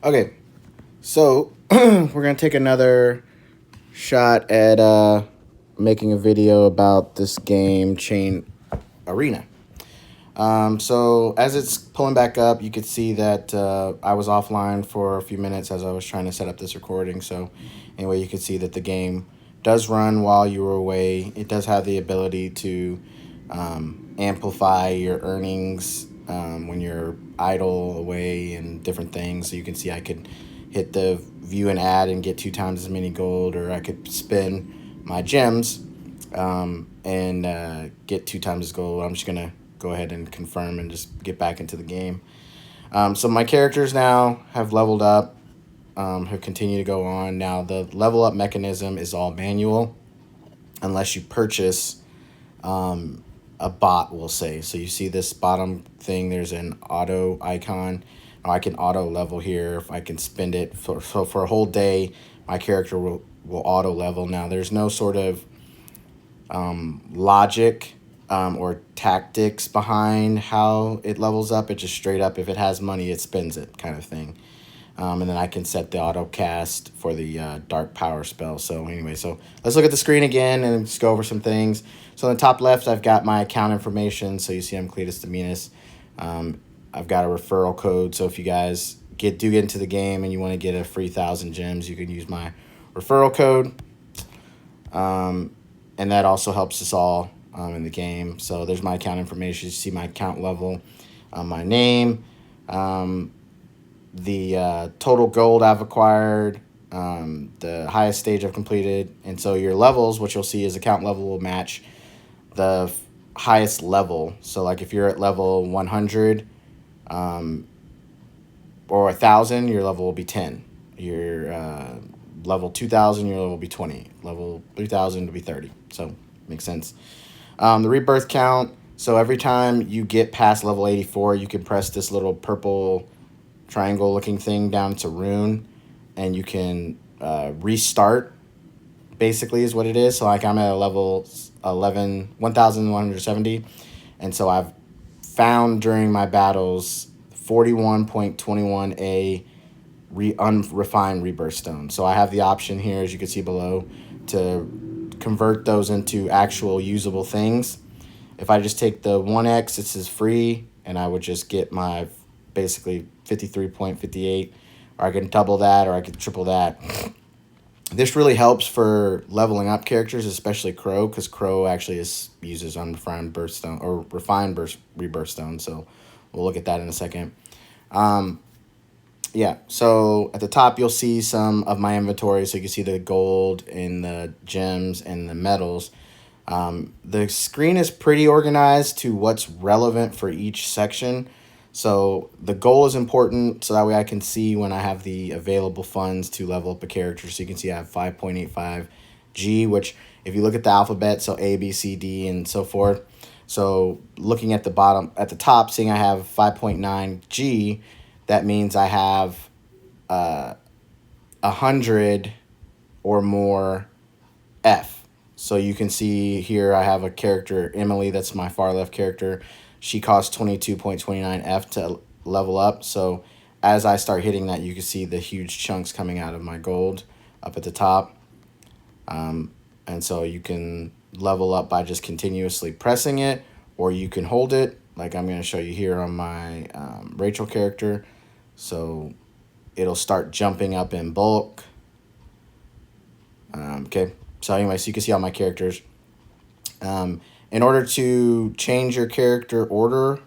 Okay, so we're gonna take another shot at making a video about this game, Chain Arena. So as it's pulling back up, you could see that I was offline for a few minutes as I was trying to set up this recording. So anyway, you can see that the game does run while you were away. It does have the ability to amplify your earnings when you're idle away and different things. So you can see I could hit the view and add and get 2 times as many gold, or I could spin my gems and get 2 times as gold. I'm just going to go ahead and confirm and just get back into the game. So my characters now have leveled up, have continued to go on. Now the level up mechanism is all manual unless you purchase a bot, we'll say. So you see this bottom thing, there's an auto icon. Now I can auto level here if I can spend it for a whole day. My character will auto level. Now there's no sort of logic or tactics behind how it levels up. It just straight up, if it has money, it spends it, kind of thing. And then I can set the auto cast for the dark power spell. So anyway, so let's look at the screen again and just go over some things. So on the top left, I've got my account information. So you see I'm Cletus Dominus. I've got a referral code. So if you guys do get into the game and you want to get a free 1,000 gems, you can use my referral code. And that also helps us all in the game. So there's my account information. You see my account level, my name, the total gold I've acquired, the highest stage I've completed. And so your levels, what you'll see is account level will match the highest level. So like if you're at level 100 or 1,000, your level will be 10. Your level 2,000, your level will be 20. Level 3,000 will be 30. So makes sense. The rebirth count. So every time you get past level 84, you can press this little purple triangle looking thing down to rune, and you can restart, basically is what it is. So like I'm at a level 1,170, and so I've found during my battles 41.21a unrefined rebirth stone. So I have the option here, as you can see below, to convert those into actual usable things. If I just take the 1x, this is free, and I would just get my basically 53.58, or I can double that, or I could triple that. This really helps for leveling up characters, especially Crow, because Crow actually uses unrefined birthstone or refined rebirth stone. So we'll look at that in a second. Yeah, so at the top you'll see some of my inventory. So you can see the gold and the gems and the metals. The screen is pretty organized to what's relevant for each section. So the goal is important, so that way I can see when I have the available funds to level up a character. So you can see I have 5.85 G, which if you look at the alphabet, so A, B, C, D, and so forth. So looking at the top, seeing I have 5.9 G, that means I have 100 or more F. So you can see here I have a character, Emily, that's my far left character. She costs 22.29 F to level up. So as I start hitting that, you can see the huge chunks coming out of my gold up at the top. And so you can level up by just continuously pressing it, or you can hold it, like I'm going to show you here on my Rachel character. So it'll start jumping up in bulk. Okay, so anyway, so you can see all my characters. In order to change your character order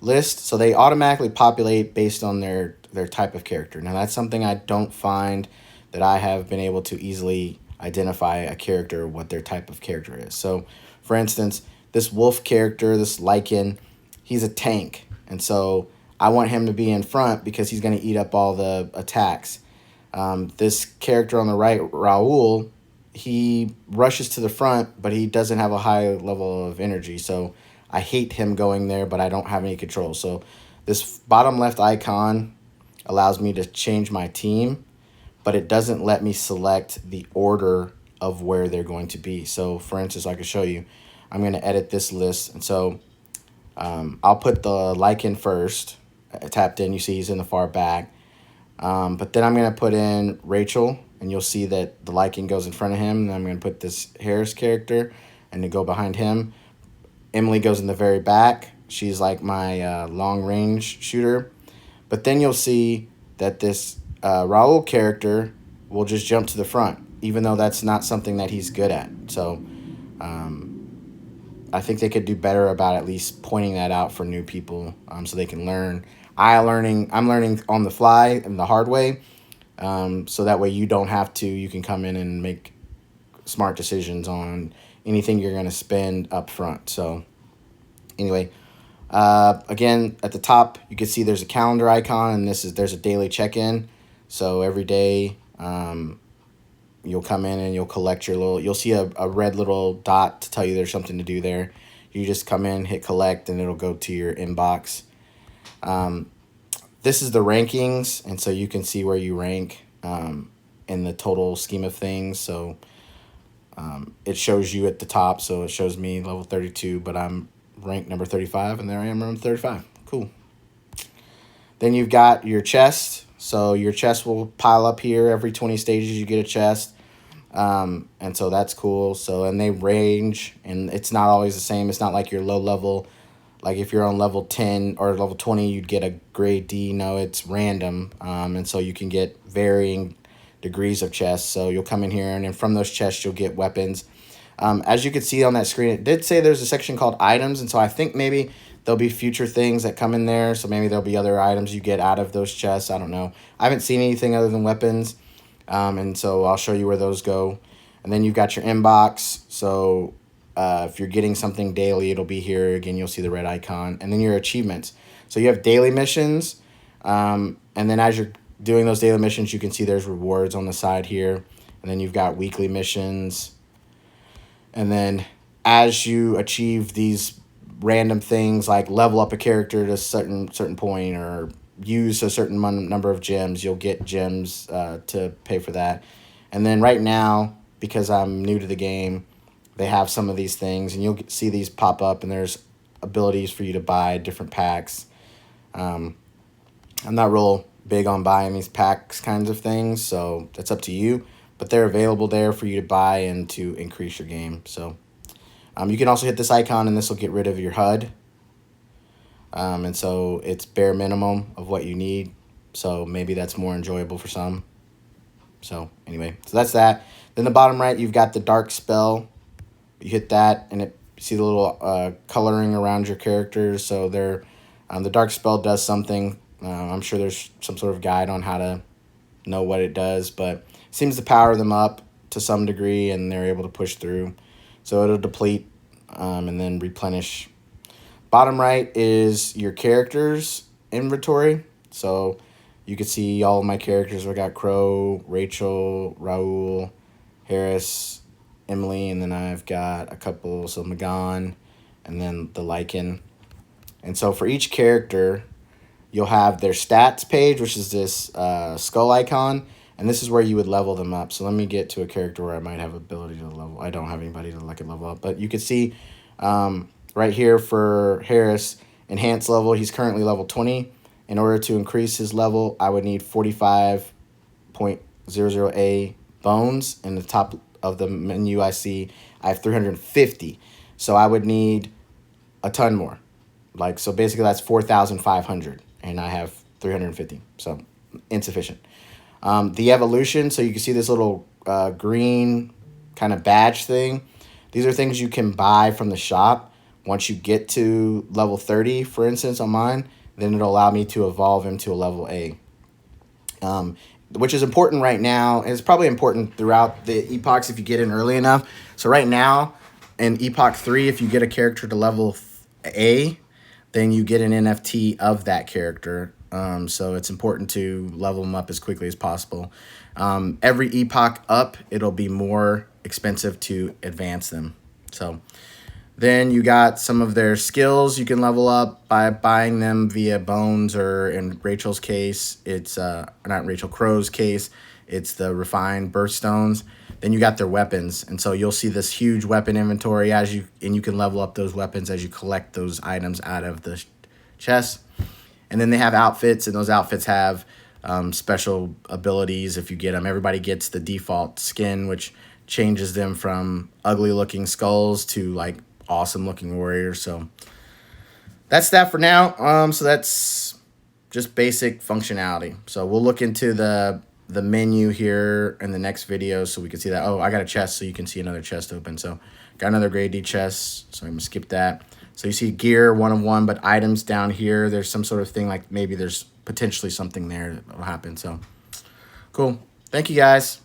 list, so they automatically populate based on their type of character. Now that's something I don't find that I have been able to easily identify a character, what their type of character is. So for instance, this wolf character, this Lycan, he's a tank, and so I want him to be in front because he's going to eat up all the attacks. This character on the right, Raul, he rushes to the front, but he doesn't have a high level of energy. So I hate him going there, but I don't have any control. So this bottom left icon allows me to change my team, but it doesn't let me select the order of where they're going to be. So for instance, I can show you, I'm going to edit this list. And so I'll put the Lycan first, tapped in, you see he's in the far back. But then I'm going to put in Rachel, and you'll see that the Lycan goes in front of him. And I'm going to put this Harris character and to go behind him. Emily goes in the very back. She's like my long range shooter. But then you'll see that this Raul character will just jump to the front, even though that's not something that he's good at. So I think they could do better about at least pointing that out for new people, so they can learn. I'm learning on the fly and the hard way, so that way you don't have to. You can come in and make smart decisions on anything you're going to spend up front. So anyway, again, at the top, you can see there's a calendar icon, and there's a daily check-in. So every day, you'll come in and you'll collect you'll see a red little dot to tell you there's something to do there. You just come in, hit collect, and it'll go to your inbox. This is the rankings, and so you can see where you rank in the total scheme of things. So it shows you at the top, so it shows me level 32, but I'm ranked number 35, and there I am, number 35. Cool. Then you've got your chest. So your chest will pile up here. Every 20 stages you get a chest. And so that's cool. So, and they range, and it's not always the same. It's not like your low level, like if you're on level 10 or level 20, you'd get a grade D. No, it's random. And so you can get varying degrees of chests. So you'll come in here, and then from those chests, you'll get weapons. As you can see on that screen, it did say there's a section called items. And so I think maybe there'll be future things that come in there. So maybe there'll be other items you get out of those chests. I don't know. I haven't seen anything other than weapons. And so I'll show you where those go. And then you've got your inbox. So if you're getting something daily, it'll be here. Again, you'll see the red icon. And then your achievements. So you have daily missions. And then as you're doing those daily missions, you can see there's rewards on the side here. And then you've got weekly missions. And then as you achieve these random things like level up a character to a certain point or use a certain number of gems, you'll get gems to pay for that. And then right now, because I'm new to the game, they have some of these things, and you'll see these pop up, and there's abilities for you to buy different packs. I'm not real big on buying these packs kinds of things, so that's up to you. But they're available there for you to buy and to increase your game. So you can also hit this icon, and this will get rid of your HUD. And so it's bare minimum of what you need. So maybe that's more enjoyable for some. So anyway, so that's that. Then the bottom right, you've got the dark spell. You hit that, and you see the little coloring around your characters. So they're the dark spell does something. I'm sure there's some sort of guide on how to know what it does, but it seems to power them up to some degree, and they're able to push through. So it'll deplete and then replenish. Bottom right is your characters inventory. So you can see all of my characters. We got Crow, Rachel, Raul, Harris, Emily, and then I've got a couple, so Magan, and then the Lycan. And so for each character, you'll have their stats page, which is this skull icon, and this is where you would level them up. So let me get to a character where I might have ability to level. I don't have anybody to like level up, but you can see right here for Harris, enhanced level, he's currently level 20. In order to increase his level, I would need 45.00A bones. In the top of the menu I see I have 350. So I would need a ton more. So basically that's 4,500, and I have 350. So insufficient. The evolution, so you can see this little green kind of badge thing. These are things you can buy from the shop. Once you get to level 30, for instance, on mine, then it'll allow me to evolve him to a level A, which is important right now. And it's probably important throughout the epochs if you get in early enough. So right now, in Epoch 3, if you get a character to level A, then you get an NFT of that character. So it's important to level them up as quickly as possible. Every epoch up, it'll be more expensive to advance them. So then you got some of their skills you can level up by buying them via bones, or in Rachel's case, it's not Rachel Crow's case, it's the refined birthstones. Then you got their weapons, and so you'll see this huge weapon inventory and you can level up those weapons as you collect those items out of the chest. And then they have outfits, and those outfits have special abilities if you get them. Everybody gets the default skin, which changes them from ugly looking skulls to like awesome looking warriors. So that's that for now. So that's just basic functionality. So we'll look into the menu here in the next video so we can see that. Oh, I got a chest, so you can see another chest open. So got another grade D chest, so I'm gonna skip that. So you see gear 1 of 1, but items down here, there's some sort of thing like maybe there's potentially something there that will happen. So cool. Thank you guys.